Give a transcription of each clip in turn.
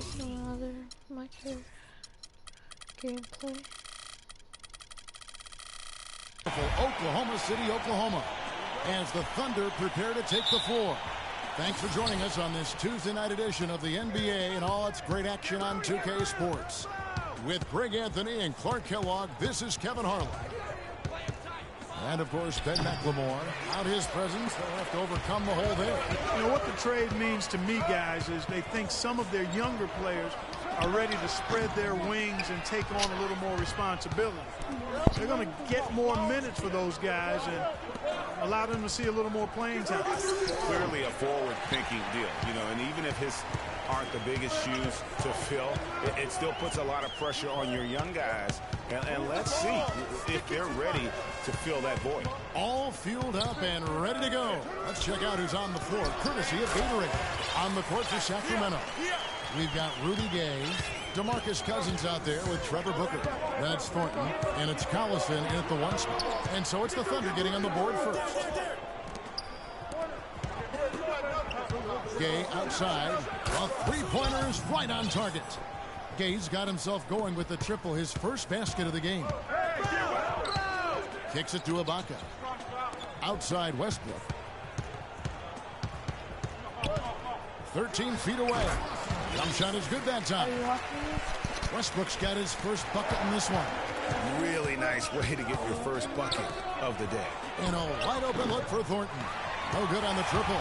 some other MyCareer gameplay. Oklahoma City, Oklahoma, as the Thunder prepare to take the floor. Thanks for joining us on this Tuesday night edition of the NBA and all its great action on 2K Sports. With Greg Anthony and Clark Kellogg, this is Kevin Harlan. And, of course, Ben McLemore. Out his presence, they'll have to overcome the hole there. You know, what the trade means to me, guys, is they think some of their younger players are ready to spread their wings and take on a little more responsibility. They're going to get more minutes for those guys and allow them to see a little more playing time. Clearly a forward-thinking deal, you know, and even if his aren't the biggest shoes to fill, it still puts a lot of pressure on your young guys. And let's see if they're ready to fill that void. All fueled up and ready to go. Let's check out who's on the floor, courtesy of Gatorade. On the court for Sacramento, we've got Rudy Gay, DeMarcus Cousins out there with Trevor Booker. That's Thornton, and it's Collison in at the 1 spot. And so it's the Thunder getting on the board first. Gay outside. A three-pointer is right on target. Gay's got himself going with the triple, his first basket of the game. Kicks it to Ibaka. Outside Westbrook. 13 feet away. Jump shot is good that time. Westbrook's got his first bucket in this one. Really nice way to get your first bucket of the day. And a wide open look for Thornton. No good on the triple.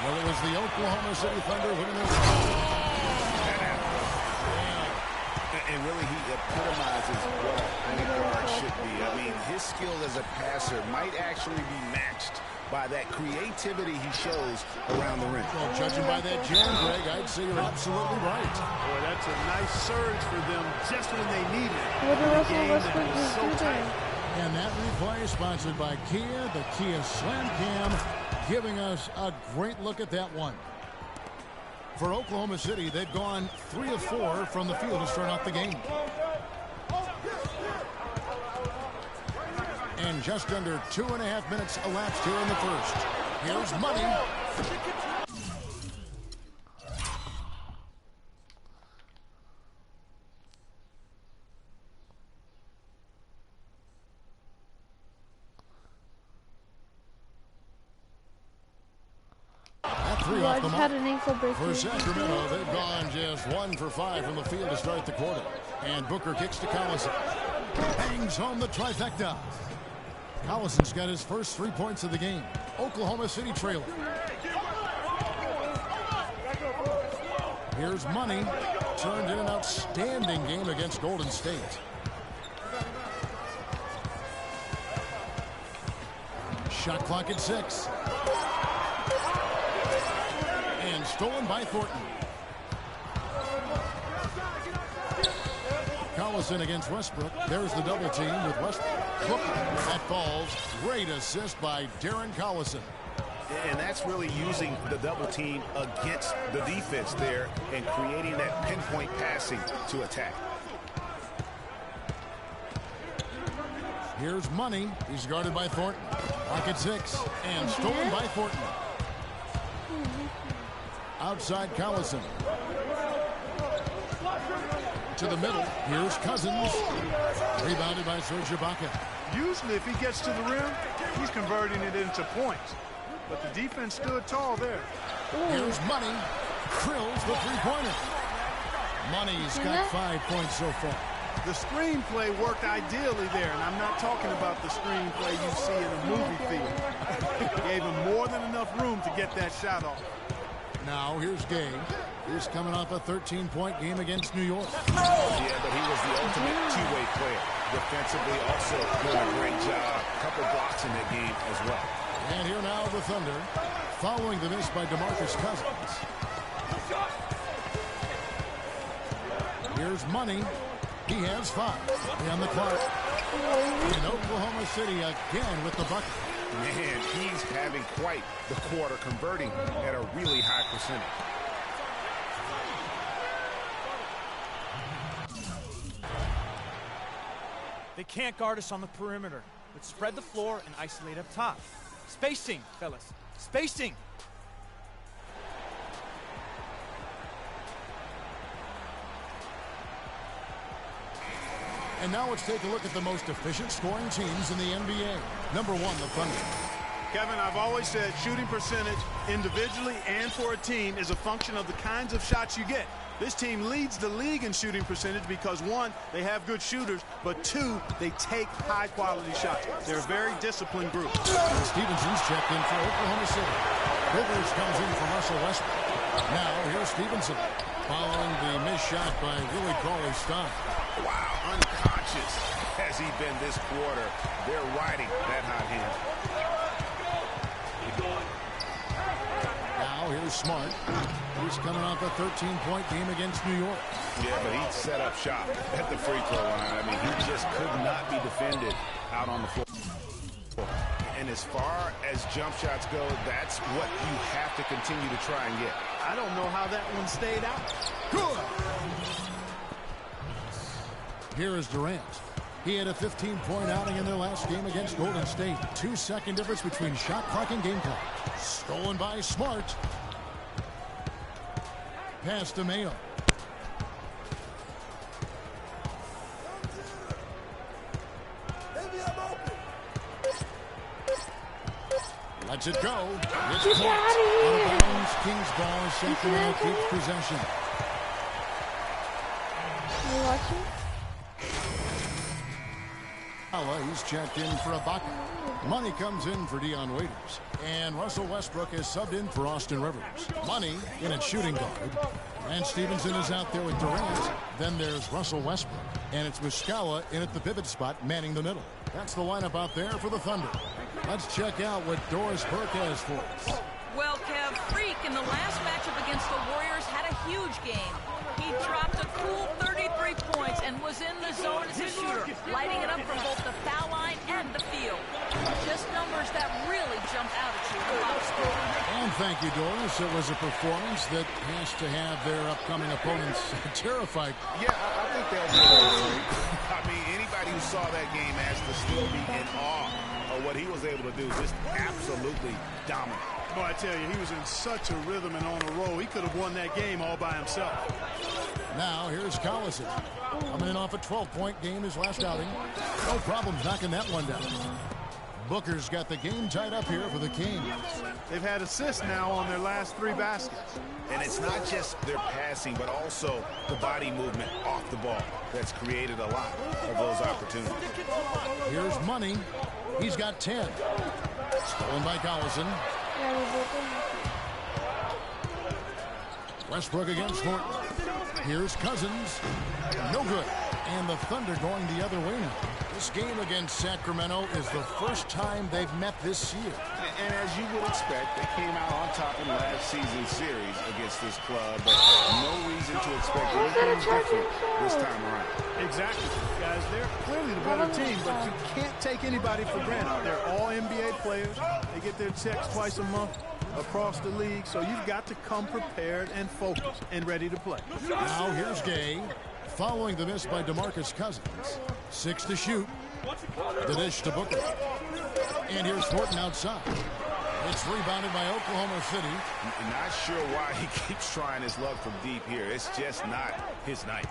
Well, it was the Oklahoma City Thunder winning this. And really, he epitomizes what a point guard should be. I mean, his skill as a passer might actually be matched by that creativity he shows around the rim. Well, judging by that jam, Greg, I'd say you're absolutely right. Boy, that's a nice surge for them just when they need it. What the rest of us would do today? And that replay sponsored by Kia, the Kia Slam Cam, giving us a great look at that one. For Oklahoma City, they've gone 3 of 4 from the field to start out the game. And just under 2.5 minutes elapsed here in the first. Here's Money. I just had an ankle break. For Sacramento, they've gone just 1 for 5 from the field to start the quarter. And Booker kicks to Collison. Bangs home the trifecta. Collison's got his first 3 points of the game. Oklahoma City trailing. Here's Money. Turned in an outstanding game against Golden State. Shot clock at 6. And stolen by Thornton. Collison against Westbrook. There's the double team with Westbrook. That falls. Great assist by Darren Collison. And that's really using the double team against the defense there and creating that pinpoint passing to attack. Here's Money. He's guarded by Thornton. Pocket 6. And stolen by Thornton. Outside Collison. To the middle. Here's Cousins. Rebounded by Serge Ibaka. Usually if he gets to the rim, he's converting it into points. But the defense stood tall there. Here's Money. Drills the three-pointer. Money's got 5 points so far. The screenplay worked ideally there, and I'm not talking about the screenplay you see in a movie theater. Gave him more than enough room to get that shot off. Now here's Gay. He's coming off a 13-point game against New York. Yeah, but he was the ultimate two-way player. Defensively also doing a great job. A couple blocks in that game as well. And here now the Thunder, following the miss by DeMarcus Cousins. Here's Money. He has 5 on the clock. In Oklahoma City again with the bucket. Man, he's having quite the quarter, converting at a really high percentage. They can't guard us on the perimeter. Let's spread the floor and isolate up top. Spacing, fellas. Spacing. And now let's take a look at the most efficient scoring teams in the NBA. Number 1, the Thunder. Kevin, I've always said shooting percentage individually and for a team is a function of the kinds of shots you get. This team leads the league in shooting percentage because, 1, they have good shooters, but 2, they take high-quality shots. They're a very disciplined group. Stevenson's checked in for Oklahoma City. Rivers comes in for Russell Westbrook. Now here's Stevenson following the missed shot by Willie Cauley-Stein. Wow, unconscious has he been this quarter. They're riding that hot hand. Now here's Smart. He's coming off a 13-point game against New York. Yeah, but he'd set up shop at the free throw line. I mean, he just could not be defended out on the floor. And as far as jump shots go, that's what you have to continue to try and get. I don't know how that one stayed out. Good. Here is Durant. He had a 15-point outing in their last game against Golden State. 2-second difference between shot clock and game clock. Stolen by Smart. Pass to Mayo. Lets it go. It's caught. Out of bounds. Kings ball. Sacramento keeps possession. You watching? He's checked in for Ibaka. Money comes in for Dion Waiters. And Russell Westbrook is subbed in for Austin Rivers. Money in at shooting guard. And Stevenson is out there with Durant. Then there's Russell Westbrook. And it's Muscala in at the pivot spot, manning the middle. That's the lineup out there for the Thunder. Let's check out what Doris Burke has for us. Well, Kev, Freak in the last matchup against the Warriors had a huge game. He dropped a cool 33 points and was in the zone as a shooter, lighting it up from both the foul line and the field. Just numbers that really jumped out at you in box score. And thank you, Doris. It was a performance that has to have their upcoming opponents terrified. Yeah, I think that did. I mean, anybody who saw that game has to still be in awe of what he was able to do. Just absolutely dominant. Boy, I tell you, he was in such a rhythm and on a roll. He could have won that game all by himself. Now, here's Collison. Coming in off a 12-point game his last outing. No problems knocking that one down. Booker's got the game tied up here for the Kings. They've had assists now on their last 3 baskets. And it's not just their passing, but also the body movement off the ball that's created a lot of those opportunities. Here's Money. He's got 10. Stolen by Collison. Westbrook against Thornton. Here's Cousins. No good. And the Thunder going the other way now. This game against Sacramento is the first time they've met this year. And as you would expect, they came out on top in last season's series against this club, but no reason to expect anything different this time around. Exactly. Guys, they're clearly the better team, but you can't take anybody for granted. They're all NBA players. They get their checks twice a month across the league, so you've got to come prepared and focused and ready to play. Now here's Gay. Following the miss by DeMarcus Cousins. 6 to shoot. The dish to Booker. And here's Thornton outside. It's rebounded by Oklahoma City. Not sure why he keeps trying his luck from deep here. It's just not his night.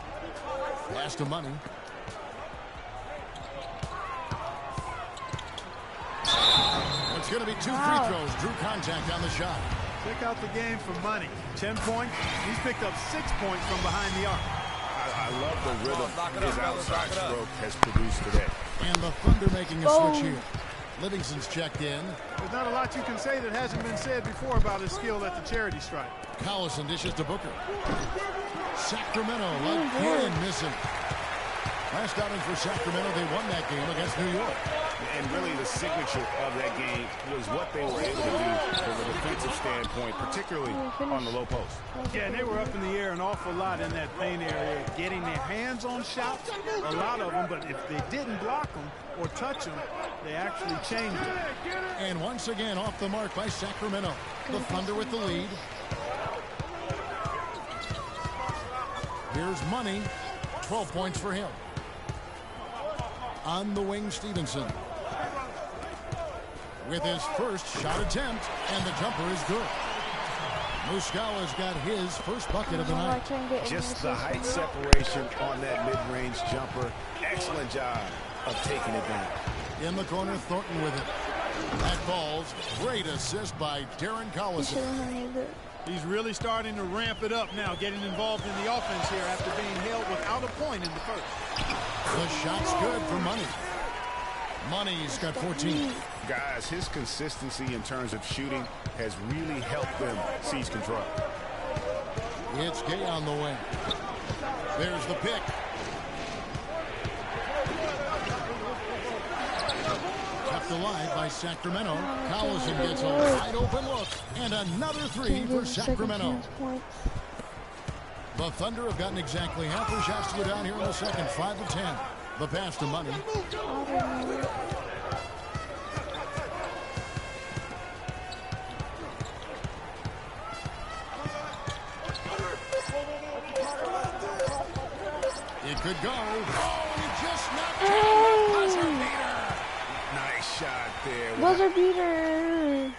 Pass to Money. It's going to be 2 free throws. Drew contact on the shot. Check out the game for Money. 10 points. He's picked up 6 points from behind the arc. I love the rhythm his outside stroke has produced today. And the Thunder making a switch here. Livingston's checked in. There's not a lot you can say that hasn't been said before about his skill at the charity stripe. Collison dishes to Booker. Sacramento again missing. Last outing for Sacramento, they won that game against New York. And really the signature of that game was what they were able to do from a defensive standpoint, particularly on the low post. Yeah, and they were up in the air an awful lot in that paint area, getting their hands on shots, a lot of them, but if they didn't block them or touch them, they actually changed it. And once again off the mark by Sacramento. The Thunder with the lead. Here's Money. 12 points for him. On the wing, Stevenson. With his first shot attempt, and the jumper is good. Muscala's got his first bucket of the night. Just the height separation on that mid-range jumper. Excellent job of taking it down. In the corner, Thornton with it. That falls. Great assist by Darren Collison. He's really starting to ramp it up now, getting involved in the offense here after being held without a point in the first. The shot's good for Money. Money's got 14. Guys, his consistency in terms of shooting has really helped them seize control. It's Gay on the wing. There's the pick. Kept alive by Sacramento. Collison gets a wide open look. And another three for Sacramento. The Thunder have gotten exactly half their shots to go down here in the second. 5 of 10. The pass to Money. It could go. Oh, and he just knocked it. Buzzer beater. Nice shot there. Buzzer beater.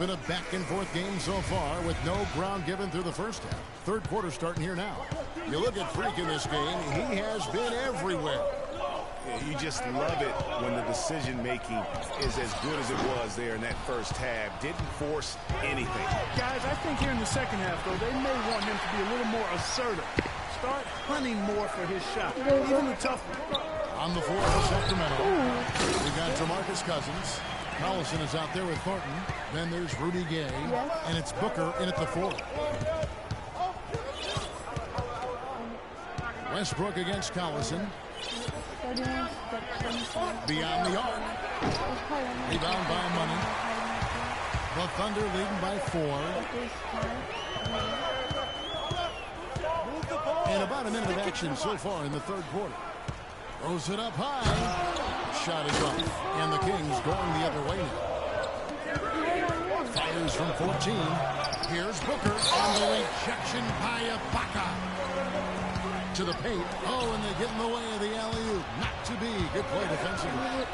Been a back-and-forth game so far with no ground given through the first half. Third quarter starting here now. You look at Freak in this game, he has been everywhere. Yeah, you just love it when the decision-making is as good as it was there in that first half. Didn't force anything. Guys, I think here in the second half, though, they may want him to be a little more assertive. Start hunting more for his shot, even the tough one. On the floor for Sacramento, we got DeMarcus Cousins. Collison is out there with Thornton. Then there's Rudy Gay. And it's Booker in at the 4. Westbrook against Collison. Beyond the arc. Rebound by Money. The Thunder leading by 4. And about a minute of action so far in the third quarter. Throws it up high. Shot is up. And the Kings going the other way now. Fires from 14. Here's Booker. And the rejection by Ibaka. To the paint. Oh, and they get in the way of the alley-oop. Not to be. Good play defensively.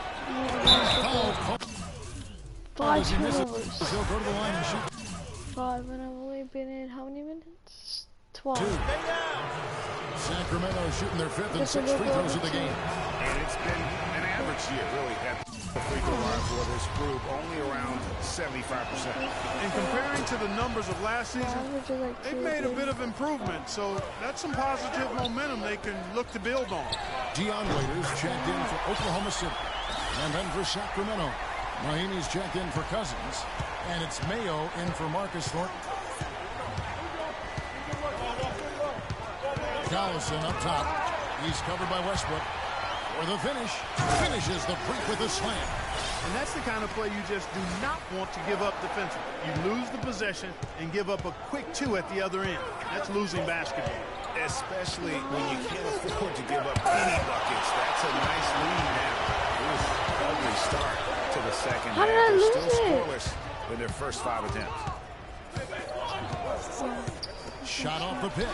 Foul call. 5 turnovers. He'll go to the line and shoot. 5, and I've only been in how many minutes? 12. 2. Sacramento shooting their 5th and 6th free throws of the game. And it's been an average year, really, at the free throw line for this group, only around 75%. And comparing to the numbers of last season, they've made a bit of improvement, so that's some positive momentum they can look to build on. Dion Waiters checked in for Oklahoma City. And then for Sacramento, Mahinmi's checked in for Cousins. And it's Mayo in for Marcus Thornton. Collison up top. He's covered by Westbrook. For the finish. Finishes the break with a slam. And that's the kind of play you just do not want to give up defensively. You lose the possession and give up a quick 2 at the other end. That's losing basketball. Especially when you can't afford to give up any buckets. That's a nice lead now. Ugly start to the second half. They're still scoreless in their first 5 attempts. Shot off the pick.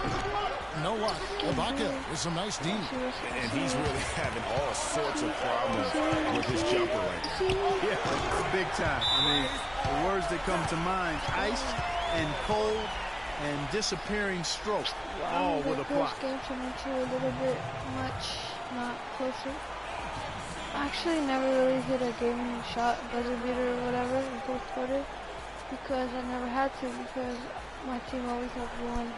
No luck. Ibaka with some nice D. And he's really having all sorts of problems with his jumper right now. Yeah, big time. I mean, the words that come to mind, ice and cold and disappearing stroke, all with a block. Game turned into a little bit much, not closer. I actually never really hit a game shot, buzzer beater or whatever in fourth quarter because I never had to because my team always had won.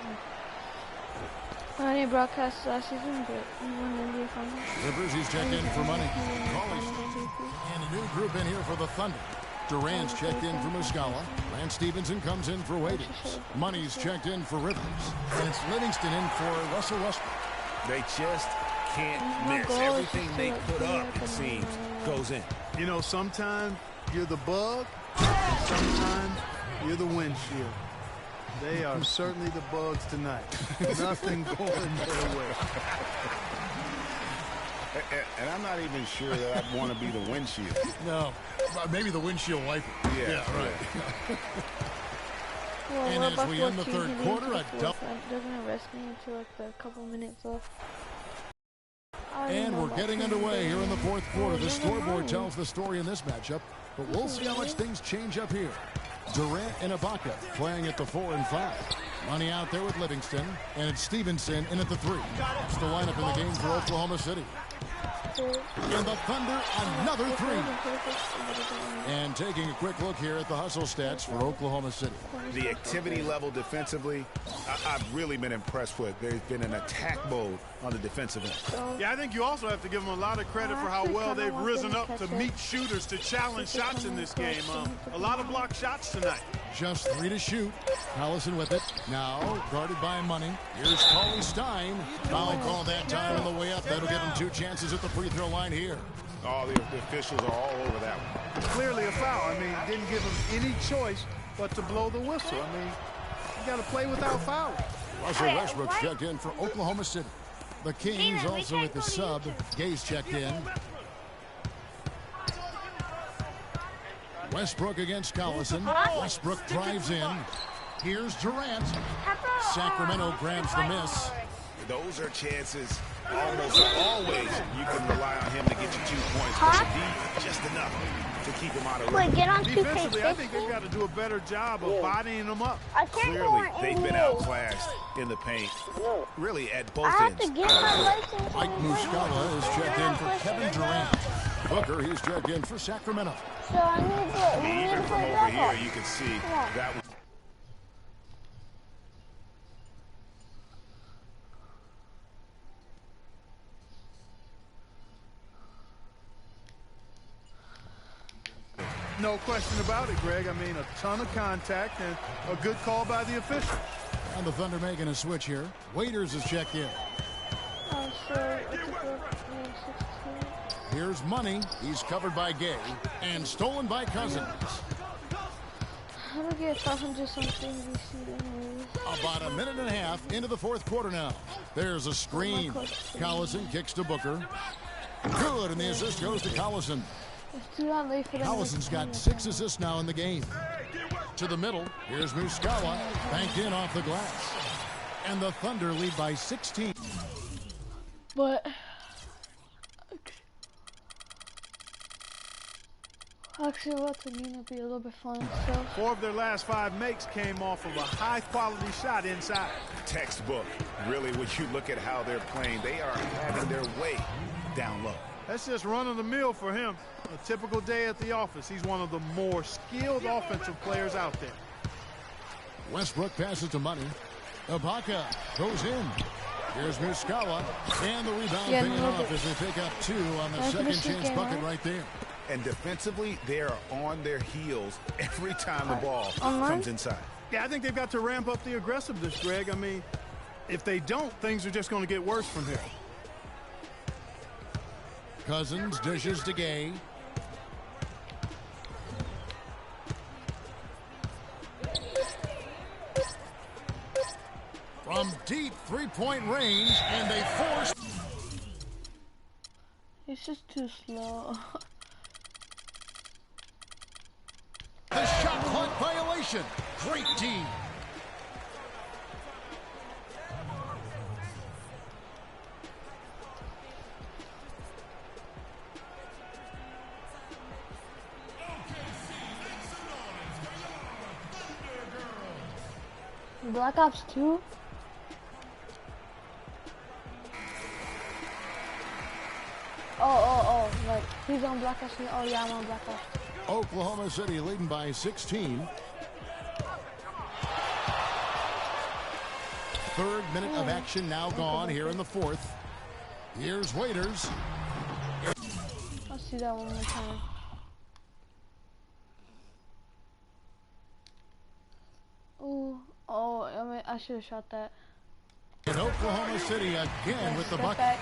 I didn't broadcast last season, but we won the NBA Finals. Clippers, he's checked in for Money. And a new group in here for the Thunder. Durant's checked in for Muscala. Lance Stevenson comes in for Waiters. Money's checked in for Rivers. And it's Livingston in for Russell Westbrook. They just can't miss. Everything they put up, it seems, goes in. You know, sometimes you're the bug, sometimes you're the windshield. They are certainly the bugs tonight. Nothing going their way. And I'm not even sure that I'd want to be the windshield. No, maybe the windshield wiper. Yeah, right. Well, And we're as about we 14, end the third heading quarter, into a the double. fourth. Doesn't it rest me until like the couple minutes left? I don't And know we're about getting team underway here in the game. fourth quarter. Oh, The never scoreboard mind. tells the story in this matchup, but we'll see how much things change up here. Durant and Ibaka playing at the 4 and 5. Money out there with Livingston, and it's Stevenson in at the 3. That's the lineup in the game for Oklahoma City. And the Thunder, another 3. And taking a quick look here at the hustle stats for Oklahoma City. The activity level defensively, I've really been impressed with. There's been an attack mode on the defensive end. Yeah, I think you also have to give them a lot of credit for how well they've risen up to meet shooters, to challenge shots in this game. A lot of blocked shots tonight. Just 3 to shoot. Collison with it. Now guarded by Money. Here's Cauley Stein. Foul call that time on the way up. That'll give him 2 chances at the free throw line here. Oh, the officials are all over that one. Clearly a foul. I mean, didn't give him any choice but to blow the whistle. I mean, you got to play without foul. Russell Westbrook checked in for Oklahoma City. The Kings also with the sub. Gaze checked in. Westbrook against Collison. Westbrook drives in. Here's Durant. Sacramento grabs the miss. Those are chances almost always you can rely on him to get you 2 points, but indeed just enough to keep him out of Wait, reach. get on Defensively, I think 2K16. they've got to do a better job of bodying them up. I can't go Clearly, on they've been NBA. outclassed in the paint, really at both I have ends. to get my license. Mike Muscala is checked in for Kevin Durant. Booker, he's checked in for Sacramento. So I need to, we need Even to from play over basketball. here, you can see Yeah. that was No question about it, Greg. I mean, a ton of contact and a good call by the official. And the Thunder making a switch here. Waiters is checked in. Oh, so it's a 16. Here's Money. He's covered by Gay and stolen by Cousins. How do we get 500 something VC anyways? About a minute and a half into the fourth quarter now. There's a screen. Collison kicks to Booker. Good, and the assist goes to Collison. It's too not late for them. Collison's got 6 assists now in the game. To the middle. Here's Muscala. Banked in off the glass. And the Thunder lead by 16. But actually, what's it mean? It'll be a little bit fun. So 4 of their last 5 makes came off of a high-quality shot inside. textbook. Really, when you look at how they're playing, they are having their way down low. That's just run-of-the-mill for him. A typical day at the office. He's one of the more skilled offensive players out there. Westbrook passes to Money. Ibaka goes in. Here's Muscala. And the rebound Yeah, paying no, off but- as they pick up 2 on the That's second Michigan chance game, bucket right? right there. And defensively, they are on their heels every time the ball Online? comes inside. Yeah, I think they've got to ramp up the aggressiveness, Greg. I mean, if they don't, things are just going to get worse from here. Cousins dishes to Gay. From deep three-point range, and they force. it's just too slow. The shot clock violation. Great D. Black Ops 2? Oh, like, he's on Black Ops 2. Oh, yeah, I'm on Black Ops. Oklahoma City leading by 16. Third minute of action now gone here in the fourth. Here's Waiters. Let's see that one more time. Ooh, oh, I mean, I should have shot that. And Oklahoma City again with the Step bucket. back.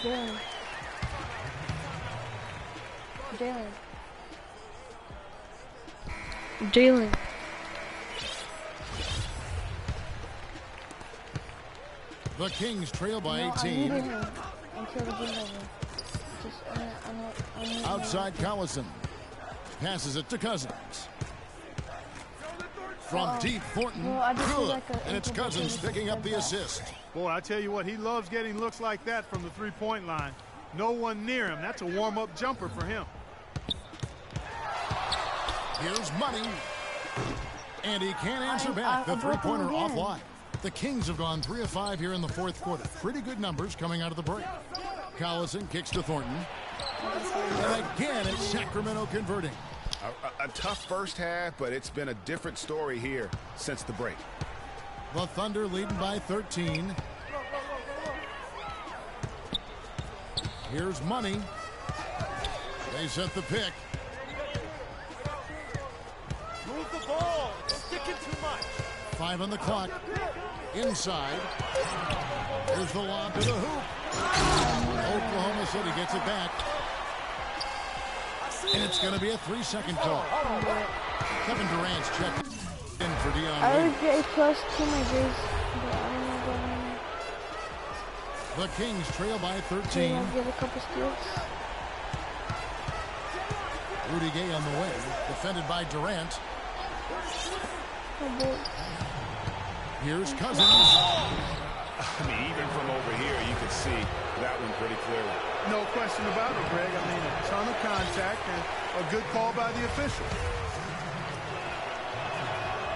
Jalen. Jalen. The Kings trail by No, I 18. needed him until the game over. Just, I need Outside Collison. Passes it to Cousins. From deep, Thornton, good. And it's Cousins picking up the assist. Boy, I tell you what, he loves getting looks like that from the three-point line. No one near him. That's a warm-up jumper for him. Here's Money. And he can't answer back. The three-pointer offline. The Kings have gone 3 of 5 here in the fourth quarter. Pretty good numbers coming out of the break. Collison kicks to Thornton. And again, it's Sacramento converting. A tough first half, but it's been a different story here since the break. The Thunder leading by 13. Here's Money. They set the pick. Move the ball. Sticking too much. 5 on the clock. Inside. Here's the lob to the hoop. Oklahoma City gets it back. And it's going to be a 3-second call. Kevin Durant's checked in for Dion. I would get a plus to my grades, but I don't know about mine. The Kings trail by Maybe 13. I'll get a couple steals. Rudy Gay on the way. Defended by Durant. Oh, boy. Here's Cousins. I mean, even from over here, you could see that one pretty clearly. No question about it, Greg. I mean, a ton of contact and a good call by the official.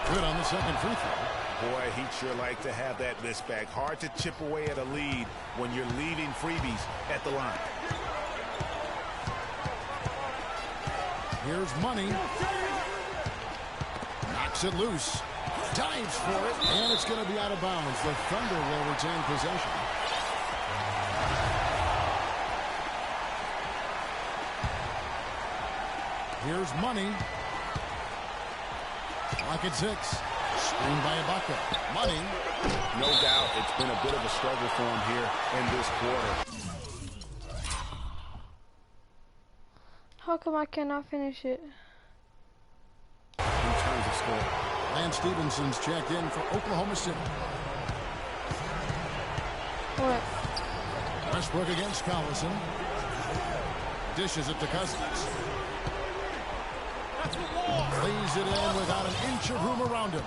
Good on the second free throw. Boy, he'd sure like to have that miss back. Hard to chip away at a lead when you're leaving freebies at the line. Here's Money. Knocks it loose. Dives for it, and it's going to be out of bounds. The Thunder will retain possession. Here's Money. Clock at 6. Screened by Ibaka. Money. No doubt it's been a bit of a struggle for him here in this quarter. How come I cannot finish it? In terms of score. Lance Stevenson's checked in for Oklahoma City. What? Westbrook against Collison. Dishes it to Cousins. Lays it in without an inch of room around him.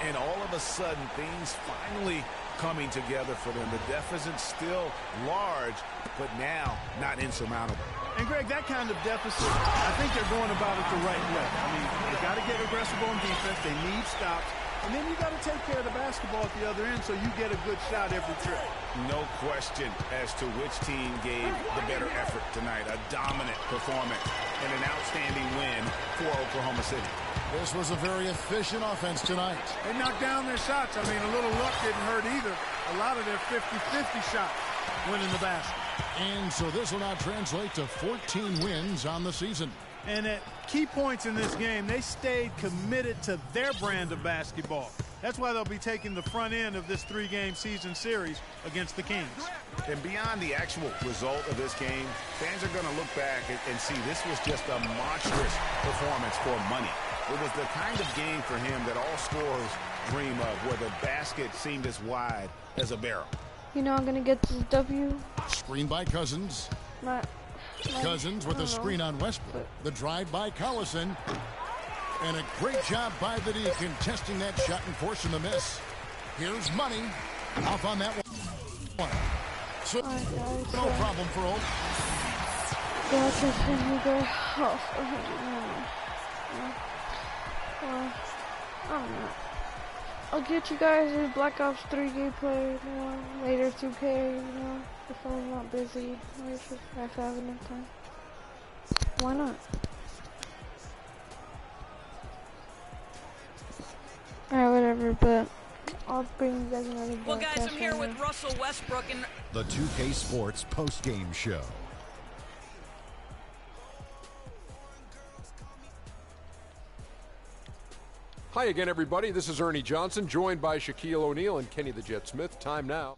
And all of a sudden, things finally coming together for them. The deficit's still large, but now not insurmountable. And, Greg, that kind of deficit, I think they're going about it the right way. I mean, they got to get aggressive on defense. They need stops. And then you got to take care of the basketball at the other end so you get a good shot every trip. No question as to which team gave the better effort tonight. A dominant performance and an outstanding win for Oklahoma City. This was a very efficient offense tonight. They knocked down their shots. I mean, a little luck didn't hurt either. A lot of their 50-50 shots went in the basket. And so this will now translate to 14 wins on the season. And at key points in this game, they stayed committed to their brand of basketball. That's why they'll be taking the front end of this 3-game season series against the Kings. And beyond the actual result of this game, fans are going to look back and see this was just a monstrous performance for Money. It was the kind of game for him that all scorers dream of, where the basket seemed as wide as a barrel. You know I'm going to get this W. Screen by Cousins. Cousins with a screen on Westbrook. The drive by Collison. And a great job by the D contesting that shot and forcing the miss. Here's Money. Off on that one. So, no problem for Oak. God, just let me go off. Well, I don't know. I'll get you guys a Black Ops 3 gameplay, you know, later 2K, you know, if I'm not busy, or if I have enough time. Why not? Alright, whatever, but I'll bring you guys another Well, guys, I'm here with Russell Westbrook and the 2K Sports post-game show. Hi again, everybody. This is Ernie Johnson, joined by Shaquille O'Neal and Kenny the Jet Smith. Time now